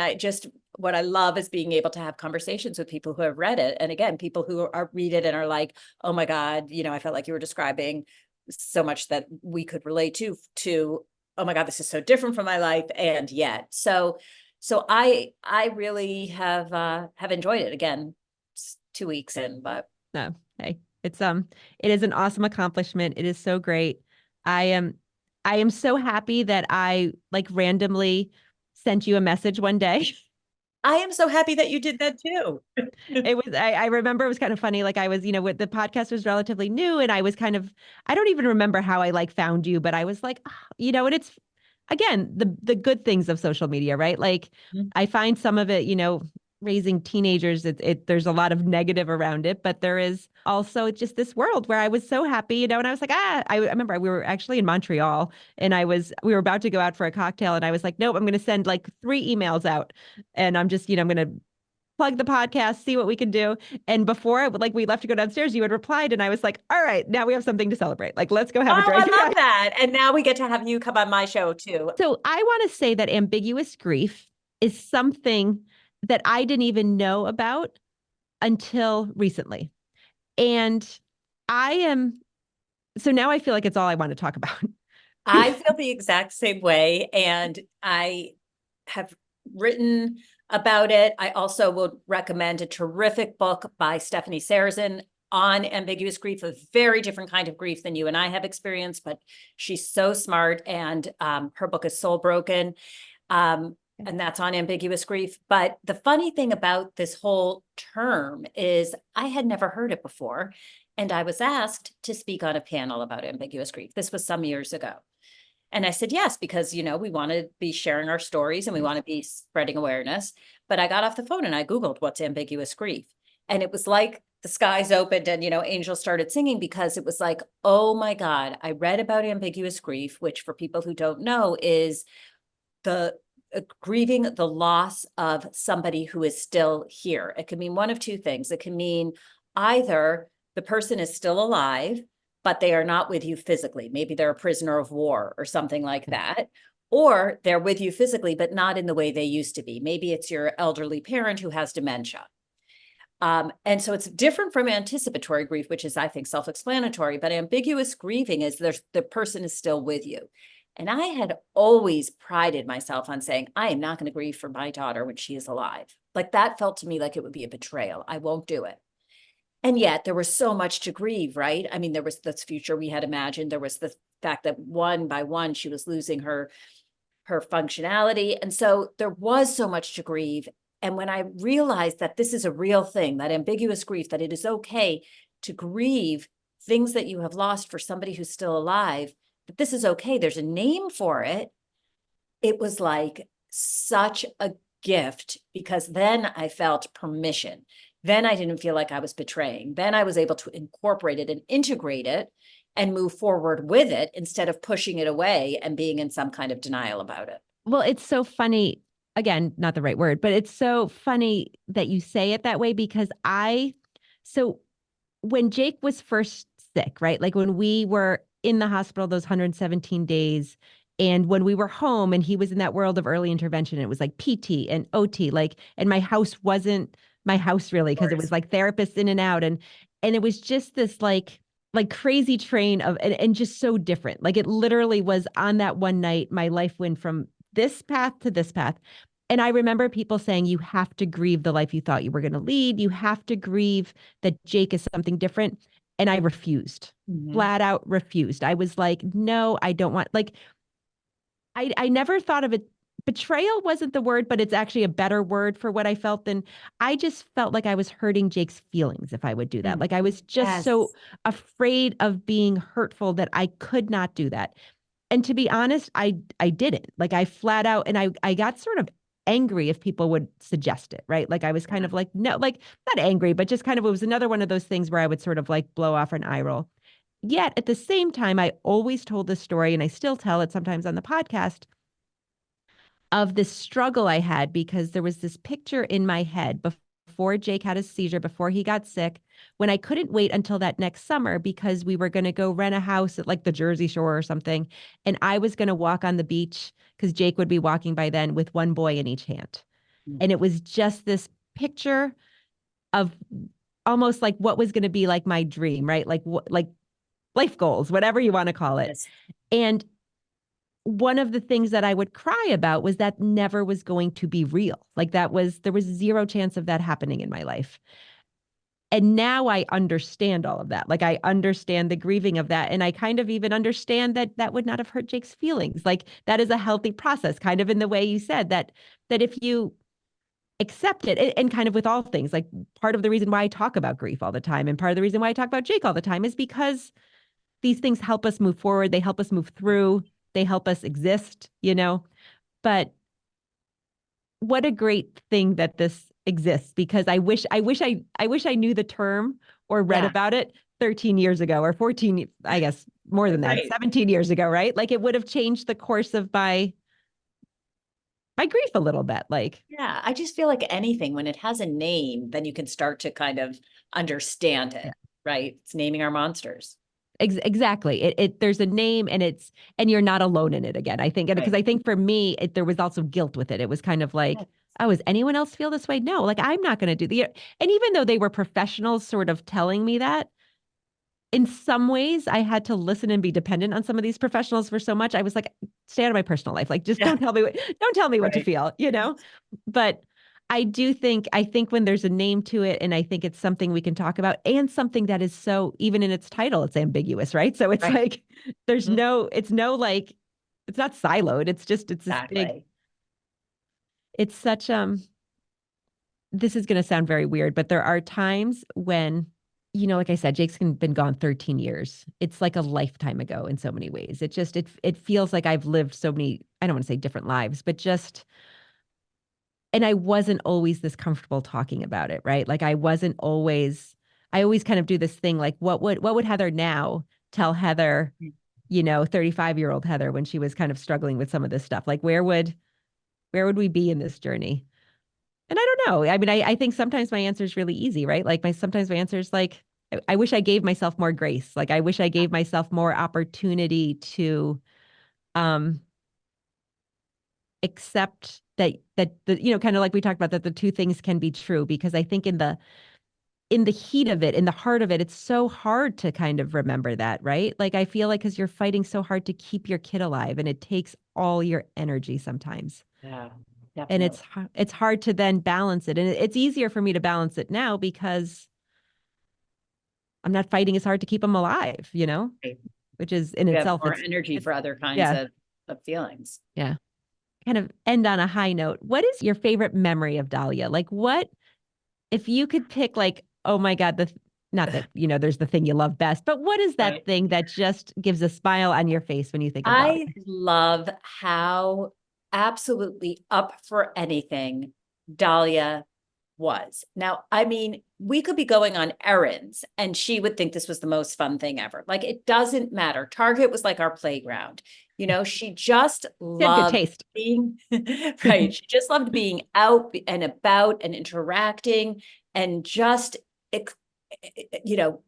what I love is being able to have conversations with people who have read it. And again, people who read it and are like, oh my God, I felt like you were describing so much that we could relate to, oh my God, this is so different from my life. And yet, so I really have enjoyed it. Again, it's 2 weeks in, but no, hey, it is an awesome accomplishment. It is so great. I am so happy that I like randomly sent you a message one day. I am so happy that you did that too. I remember it was kind of funny. Like I was, with the podcast was relatively new and I was I don't even remember how I like found you, but I was like, and it's again, the good things of social media, right? Like I find some of it, raising teenagers, there's a lot of negative around it, but there is also just this world where I was so happy, and I was like, I remember we were actually in Montreal and we were about to go out for a cocktail and I was like, nope, I'm going to send like 3 emails out and I'm just, I'm going to plug the podcast, see what we can do. And before we left to go downstairs, you had replied and I was like, all right, now we have something to celebrate. Like, let's go have a Oh, I drink. love that. And now we get to have you come on my show too. So I want to say that ambiguous grief is something that I didn't even know about until recently. And so now I feel like it's all I want to talk about. I feel the exact same way. And I have written about it. I also would recommend a terrific book by Stephanie Sarrazin on ambiguous grief, a very different kind of grief than you and I have experienced, but she's so smart, and her book is Soul Broken. And that's on ambiguous grief. But the funny thing about this whole term is I had never heard it before. And I was asked to speak on a panel about ambiguous grief. This was some years ago. And I said, yes, because, you know, we want to be sharing our stories and we want to be spreading awareness. But I got off the phone and I Googled what's ambiguous grief. And it was like the skies opened and, you know, angels started singing, because it was like, oh my God, I read about ambiguous grief, which for people who don't know is the grieving the loss of somebody who is still here. It can mean one of two things. It can mean either the person is still alive, but they are not with you physically. Maybe they're a prisoner of war or something like that. Or they're with you physically, but not in the way they used to be. Maybe it's your elderly parent who has dementia. And so it's different from anticipatory grief, which is, I think, self-explanatory, but ambiguous grieving is the person is still with you. And I had always prided myself on saying, I am not going to grieve for my daughter when she is alive. Like, that felt to me like it would be a betrayal. I won't do it. And yet there was so much to grieve, right? I mean, there was this future we had imagined. There was the fact that one by one, she was losing her functionality. And so there was so much to grieve. And when I realized that this is a real thing, that ambiguous grief, that it is okay to grieve things that you have lost for somebody who's still alive, that this is okay, there's a name for it. It was like such a gift, because then I felt permission. Then I didn't feel like I was betraying. Then I was able to incorporate it and integrate it and move forward with it, instead of pushing it away and being in some kind of denial about it. Well, it's so funny. Again, not the right word, but it's so funny that you say it that way, because so when Jake was first sick, right? Like when we were in the hospital those 117 days, and when we were home and he was in that world of early intervention, it was like PT and OT, like, and my house wasn't my house really, because it was like therapists in and out. And it was just this like crazy train of, and just so different. Like, it literally was on that one night, my life went from this path to this path. And I remember people saying, you have to grieve the life you thought you were going to lead. You have to grieve that Jake is something different. And I refused, flat out refused. I was like, no, I don't want, like, I never thought of it. Betrayal wasn't the word, but it's actually a better word for what I felt. Than I just felt like I was hurting Jake's feelings if I would do that. Like, I was just so afraid of being hurtful that I could not do that. And to be honest, I didn't. Like, I flat out, and I got sort of angry if people would suggest it, right? Like, I was kind of like, no, like, not angry, but just kind of, it was another one of those things where I would sort of like blow off an eye roll. Yet at the same time, I always told this story, and I still tell it sometimes on the podcast, of this struggle I had, because there was this picture in my head before Jake had a seizure, before he got sick, when I couldn't wait until that next summer, because we were going to go rent a house at like the Jersey Shore or something. And I was going to walk on the beach, because Jake would be walking by then, with one boy in each hand. And it was just this picture of almost like what was going to be like my dream, right? Like life goals, whatever you want to call it. Yes. And one of the things that I would cry about was that never was going to be real. Like, there was zero chance of that happening in my life. And now I understand all of that. Like, I understand the grieving of that. And I kind of even understand that that would not have hurt Jake's feelings. Like, that is a healthy process, kind of in the way you said that if you accept it, and kind of with all things, like, part of the reason why I talk about grief all the time, and part of the reason why I talk about Jake all the time, is because these things help us move forward. They help us move through. They help us exist, you know. But what a great thing that this exists, because I wish I knew the term or read about it 13 years ago, or 14, I guess more than that, 17 years ago, right? Like, it would have changed the course of my grief a little bit. Like, yeah, I just feel like anything, when it has a name, then you can start to kind of understand it, right? It's naming our monsters. Exactly. There's a name, and you're not alone in it again, I think. Because I think for me, there was also guilt with it. It was kind of like, oh, does anyone else feel this way? No, like, I'm not going to do the, and even though they were professionals sort of telling me that, in some ways I had to listen and be dependent on some of these professionals for so much. I was like, stay out of my personal life. Like, just don't tell me what to feel, you know? But I think when there's a name to it, and I think it's something we can talk about, and something that is so, even in its title, it's ambiguous, right? So it's Right. like, Mhm. it's not siloed. It's this big, Exactly. it's such, this is going to sound very weird, but there are times when, like I said, Jake's been gone 13 years. It's like a lifetime ago in so many ways. It feels like I've lived so many, I don't want to say different lives, but just, and I wasn't always this comfortable talking about it, right? Like I always kind of do this thing like, what would Heather now tell Heather, 35-year-old Heather when she was kind of struggling with some of this stuff? Like where would we be in this journey? And I don't know. I mean, I think sometimes my answer is really easy, right? Like sometimes my answer is like, I wish I gave myself more grace. Like I wish I gave myself more opportunity to um accept that the, kind of like we talked about, that the two things can be true, because I think in the heat of it, in the heart of it, it's so hard to kind of remember that, right? Like I feel like because you're fighting so hard to keep your kid alive, and it takes all your energy sometimes. Yeah, And definitely. it's hard to then balance it. And it's easier for me to balance it now because I'm not fighting as hard to keep them alive, Right. which is in You have itself, more energy it's, for other kinds yeah, of feelings. yeah. Kind of end on a high note. What is your favorite memory of Dahlia? Like what, if you could pick like, oh my God, not that, there's the thing you love best, but what is that Right. thing that just gives a smile on your face when you think of Dahlia? I love how absolutely up for anything Dahlia was. Now, I mean, we could be going on errands and she would think this was the most fun thing ever. Like it doesn't matter. Target was like our playground. She just She had good loved taste. being right. She just loved being out and about and interacting and just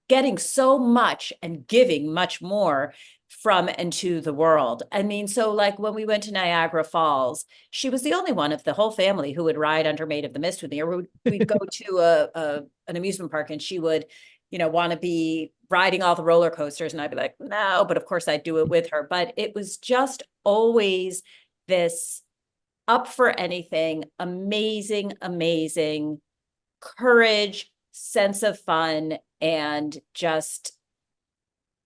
getting so much and giving much more from and to the world. I mean, so like when we went to Niagara Falls, she was the only one of the whole family who would ride under Maid of the Mist with me, or we'd go to an amusement park and she would, want to be riding all the roller coasters. And I'd be like, no, but of course I'd do it with her. But it was just always this up for anything, amazing, amazing courage, sense of fun, and just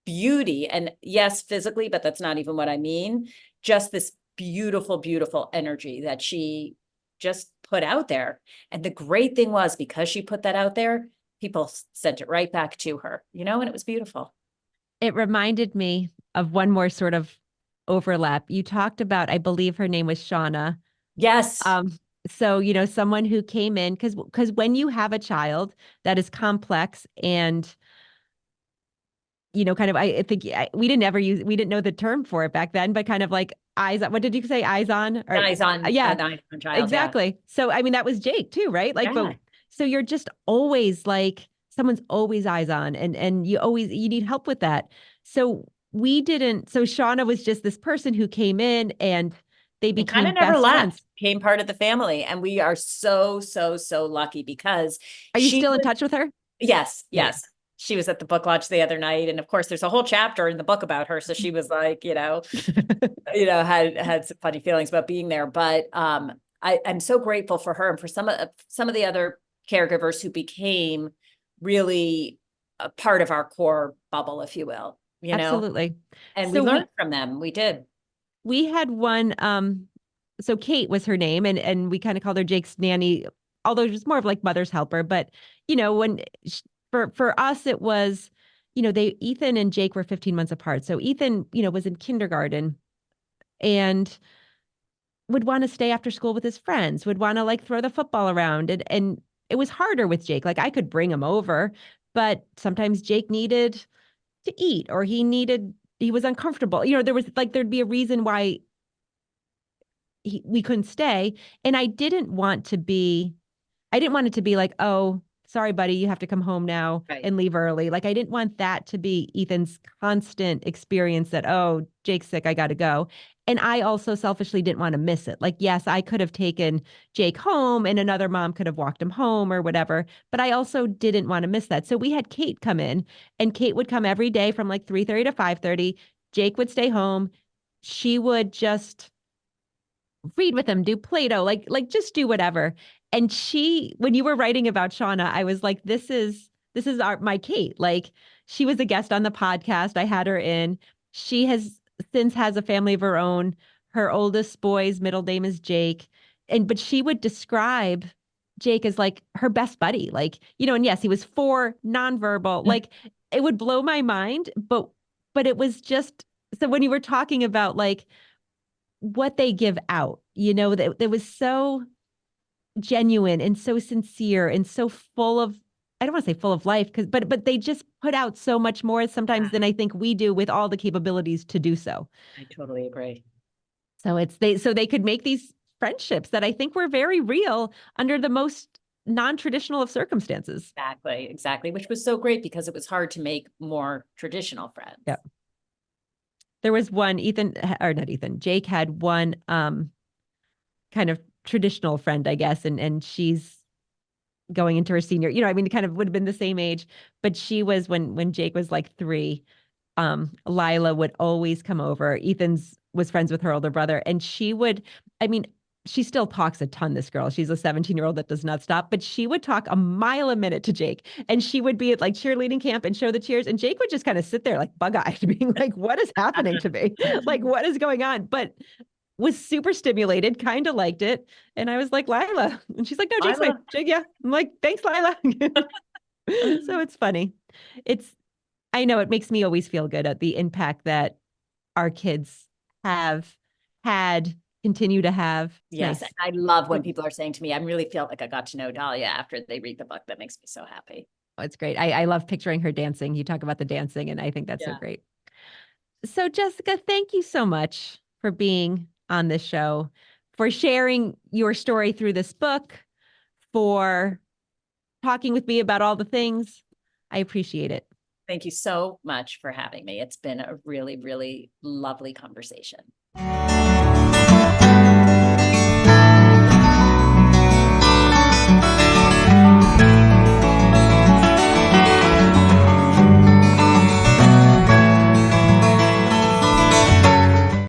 beauty. And yes, physically, but that's not even what I mean. Just this beautiful, beautiful energy that she just put out there. And the great thing was, because she put that out there, people sent it right back to her, and it was beautiful. It reminded me of one more sort of overlap. You talked about, I believe her name was Shauna. Yes. Um, so, someone who came in, because when you have a child that is complex and, kind of, I think we didn't know the term for it back then, but kind of like eyes, what did you say? Eyes on? Or, yeah, An eyes on child. Yeah. exactly. So, I mean, that was Jake too, right? Like, Yeah. but so you're just always like, someone's always eyes on, and you need help with that. So so Shauna was just this person who came in and they And kind became of never best left, friends. became part of the family. And we are so, so, so lucky because Are you she still in was, touch with her? yes, Yeah. yes. She was at the book launch the other night. And of course, there's a whole chapter in the book about her. So she was like, had some funny feelings about being there. But I'm so grateful for her and for some of the other caregivers who became really a part of our core bubble, if you will, Absolutely. and we So learned from them. We did. we had one, so Kate was her name, and we kind of called her Jake's nanny, although it was more of like mother's helper. But when for us it was, they Ethan and Jake were 15 months apart. So Ethan, was in kindergarten and would want to stay after school with his friends, would want to like throw the football around, and it was harder with Jake. Like I could bring him over, but sometimes Jake needed to eat, or he was uncomfortable. There'd be a reason why we couldn't stay. And I didn't want it to be like, oh, sorry, buddy, you have to come home now Right. and leave early. Like I didn't want that to be Ethan's constant experience that, oh, Jake's sick, I got to go. And I also selfishly didn't want to miss it. Like, yes, I could have taken Jake home and another mom could have walked him home or whatever, but I also didn't want to miss that. So we had Kate come in, and Kate would come every day from like 3:30 to 5:30. Jake would stay home. She would just read with him, do Play-Doh, like just do whatever. And when you were writing about Shauna, I was like, this is my Kate. Like, she was a guest on the podcast. I had her in. She has a family of her own. Her oldest boy's middle name is Jake. But she would describe Jake as like her best buddy. Like, and yes, he was 4, nonverbal. Like, it would blow my mind, but it was just, so when you were talking about like what they give out, that it was so genuine and so sincere and so full of, I don't want to say full of life, but they just put out so much more sometimes than I think we do with all the capabilities to do so. I totally agree. So they could make these friendships that I think were very real under the most non-traditional of circumstances. Exactly. Which was so great because it was hard to make more traditional friends. Yep. There was one, Jake had one kind of traditional friend, I guess, and she's going into her senior, kind of would have been the same age, but she was when Jake was like 3, Lila would always come over. Ethan's was friends with her older brother, and she still talks a ton, this girl. She's a 17-year-old that does not stop, but she would talk a mile a minute to Jake. And she would be at like cheerleading camp and show the cheers. And Jake would just kind of sit there like bug-eyed, being like, what is happening to me? Like, what is going on? But was super stimulated, kind of liked it. And I was like, Lila. And she's like, no, Jake's my Jake. Yeah. I'm like, thanks, Lila. So it's funny. I know it makes me always feel good at the impact that our kids have had, continue to have. Yes. Nice. I love when people are saying to me, I really feel like I got to know Dahlia after they read the book. That makes me so happy. Oh, it's great. I love picturing her dancing. You talk about the dancing, and I think that's so great. So Jessica, thank you so much for being on this show, for sharing your story through this book, for talking with me about all the things. I appreciate it. Thank you so much for having me. It's been a really, really lovely conversation.